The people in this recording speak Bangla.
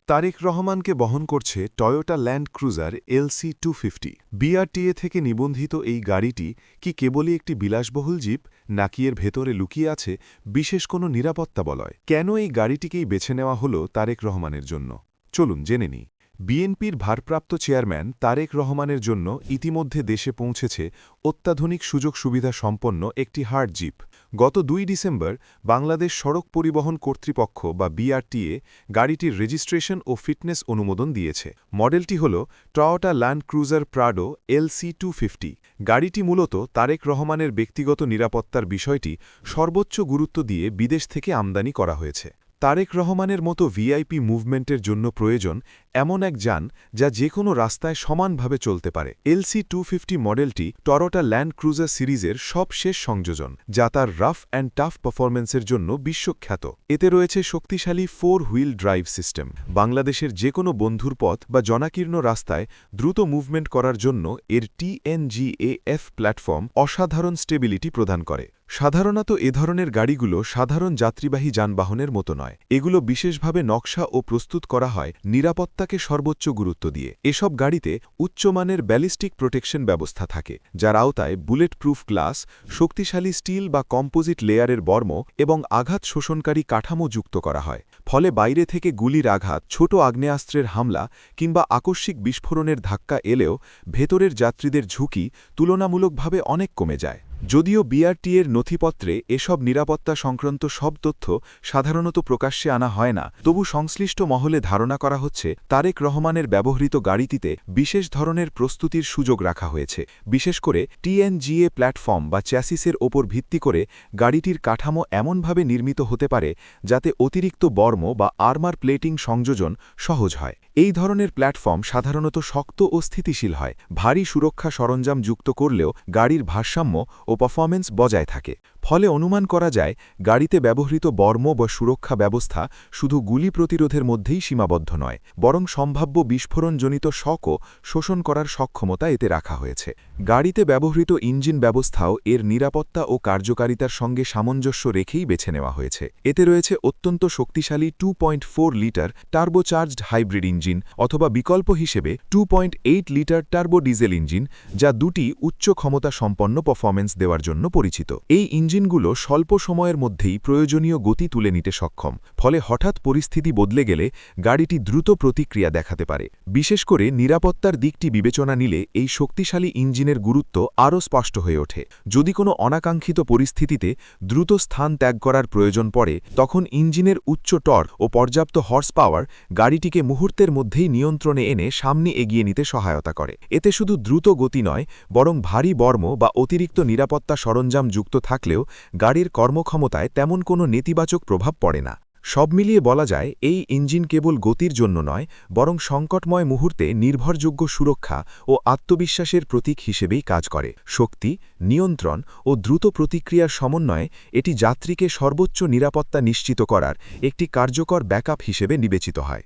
তারেক রহমানকে বহন করছে Toyota land cruiser LC250। BRTA থেকে নিবন্ধিত এই গাড়িটি কি কেবলই একটি বিলাসবহুল জিপ, নাকি এর ভেতরে লুকিয়ে আছে বিশেষ কোনো নিরাপত্তা বলয়? কেন এই গাড়িটিকেই বেছে নেওয়া হলো তারেক রহমানের জন্য? চলুন জেনে নিই। বিএনপির ভারপ্রাপ্ত চেয়ারম্যান তারেক রহমানের জন্য ইতিমধ্যে দেশে পৌঁছেছে অত্যাধুনিক সুযোগ সুবিধা সম্পন্ন একটি হার্ড জিপ। গত ২ ডিসেম্বর বাংলাদেশ সড়ক পরিবহন কর্তৃপক্ষ বা BRTA গাড়িটির রেজিস্ট্রেশন ও ফিটনেস অনুমোদন দিয়েছে। মডেলটি হল Toyota land cruiser Prado LC250। গাড়িটি মূলত তারেক রহমানের ব্যক্তিগত নিরাপত্তার বিষয়টি সর্বোচ্চ গুরুত্ব দিয়ে বিদেশ থেকে আমদানি করা হয়েছে। তারেক রহমানের মতো ভিআইপি মুভমেন্টের জন্য প্রয়োজন এমন এক যান যা যে কোনো রাস্তায় সমানভাবে চলতে পারে। LC250 মডেলটি টয়োটা ল্যান্ড ক্রুজার সিরিজের সবশেষ সংযোজন, যা তার রাফ অ্যান্ড টাফ পারফরম্যান্সের জন্য বিশ্বখ্যাত। এতে রয়েছে শক্তিশালী 4 হুইল ড্রাইভ সিস্টেম। বাংলাদেশের যে কোনো বন্ধুর পথ বা জনাকীর্ণ রাস্তায় দ্রুত মুভমেন্ট করার জন্য এর TNGA-F প্ল্যাটফর্ম অসাধারণ স্টেবিলিটি প্রদান করে। সাধারণত এ ধরনের গাড়িগুলো সাধারণ যাত্রীবাহী যানবাহনের মতো নয়। এগুলো বিশেষভাবে নকশা ও প্রস্তুত করা হয় নিরাপত্তাকে সর্বোচ্চ গুরুত্ব দিয়ে। এসব গাড়িতে উচ্চমানের ব্যালিস্টিক প্রোটেকশন ব্যবস্থা থাকে, যার আওতায় বুলেট প্রুফ গ্লাস, শক্তিশালী স্টিল বা কম্পোজিট লেয়ারের বর্ম এবং আঘাত শোষণকারী কাঠামো যুক্ত করা হয়। ফলে বাইরে থেকে গুলির আঘাত, ছোট আগ্নেয়াস্ত্রের হামলা কিংবা আকস্মিক বিস্ফোরণের ধাক্কা এলেও ভেতরের যাত্রীদের ঝুঁকি তুলনামূলকভাবে অনেক কমে যায়। যদিও BRTA-র নথিপত্রে এসব নিরাপত্তা সংক্রান্ত সব তথ্য সাধারণত প্রকাশ্যে আনা হয় না, তবু সংশ্লিষ্ট মহলে ধারণা করা হচ্ছে তারেক রহমানের ব্যবহৃত গাড়িটিতে বিশেষ ধরনের প্রস্তুতির সুযোগ রাখা হয়েছে। বিশেষ করে TNGA প্ল্যাটফর্ম বা চ্যাসিসের ওপর ভিত্তি করে গাড়িটির কাঠামো এমনভাবে নির্মিত হতে পারে যাতে অতিরিক্ত বর্ম বা আর্মার প্লেটিং সংযোজন সহজ হয়। এই ধরনের প্ল্যাটফর্ম সাধারণত শক্ত ও স্থিতিশীল হয়, ভারী সুরক্ষা সরঞ্জাম যুক্ত করলেও গাড়ির ভারসাম্য ও পারফরম্যান্স বজায় থাকে। ফলে অনুমান করা যায় গাড়িতে ব্যবহৃত বর্ম বা সুরক্ষা ব্যবস্থা শুধু গুলি প্রতিরোধের মধ্যেই সীমাবদ্ধ নয়, বরং সম্ভাব্য বিস্ফোরণজনিত শকও শোষণ করার সক্ষমতা এতে রাখা হয়েছে। গাড়িতে ব্যবহৃত ইঞ্জিন ব্যবস্থাও এর নিরাপত্তা ও কার্যকারিতার সঙ্গে সামঞ্জস্য রেখেই বেছে নেওয়া হয়েছে। এতে রয়েছে অত্যন্ত শক্তিশালী 2.4 লিটার টার্বোচার্জড হাইব্রিড ইঞ্জিন, অথবা বিকল্প হিসেবে 2.8 লিটার টার্বো ডিজেল ইঞ্জিন, যা দুটি উচ্চ ক্ষমতা সম্পন্ন পারফরম্যান্স দেওয়ার জন্য পরিচিত। এই ইঞ্জিনগুলো স্বল্প সময়ের মধ্যেই প্রয়োজনীয় গতি তুলে নিতে সক্ষম, ফলে হঠাৎ পরিস্থিতি বদলে গেলে গাড়িটি দ্রুত প্রতিক্রিয়া দেখাতে পারে। বিশেষ করে নিরাপত্তার দিকটি বিবেচনা নিলে এই শক্তিশালী ইঞ্জিনের গুরুত্ব আরও স্পষ্ট হয়ে ওঠে। যদি কোনো অনাকাঙ্ক্ষিত পরিস্থিতিতে দ্রুত স্থান ত্যাগ করার প্রয়োজন পড়ে, তখন ইঞ্জিনের উচ্চ টর্ক ও পর্যাপ্ত হর্স পাওয়ার গাড়িটিকে মুহূর্তের মধ্যেই নিয়ন্ত্রণে এনে সামনে এগিয়ে নিতে সহায়তা করে। এতে শুধু দ্রুত গতি নয়, বরং ভারী বর্ম বা অতিরিক্ত নিরাপত্তা সরঞ্জাম যুক্ত থাকলেও গাড়ির কর্মক্ষমতায় তেমন কোনো নেতিবাচক প্রভাব পড়ে না। সব মিলিয়ে বলা যায় এই ইঞ্জিন কেবল গতির জন্য নয়, বরং সংকটময় মুহূর্তে নির্ভরযোগ্য সুরক্ষা ও আত্মবিশ্বাসের প্রতীক হিসেবেই কাজ করে। শক্তি, নিয়ন্ত্রণ ও দ্রুত প্রতিক্রিয়ার সমন্বয়ে এটি যাত্রীকে সর্বোচ্চ নিরাপত্তা নিশ্চিত করার একটি কার্যকর ব্যাকআপ হিসেবে বিবেচিত হয়।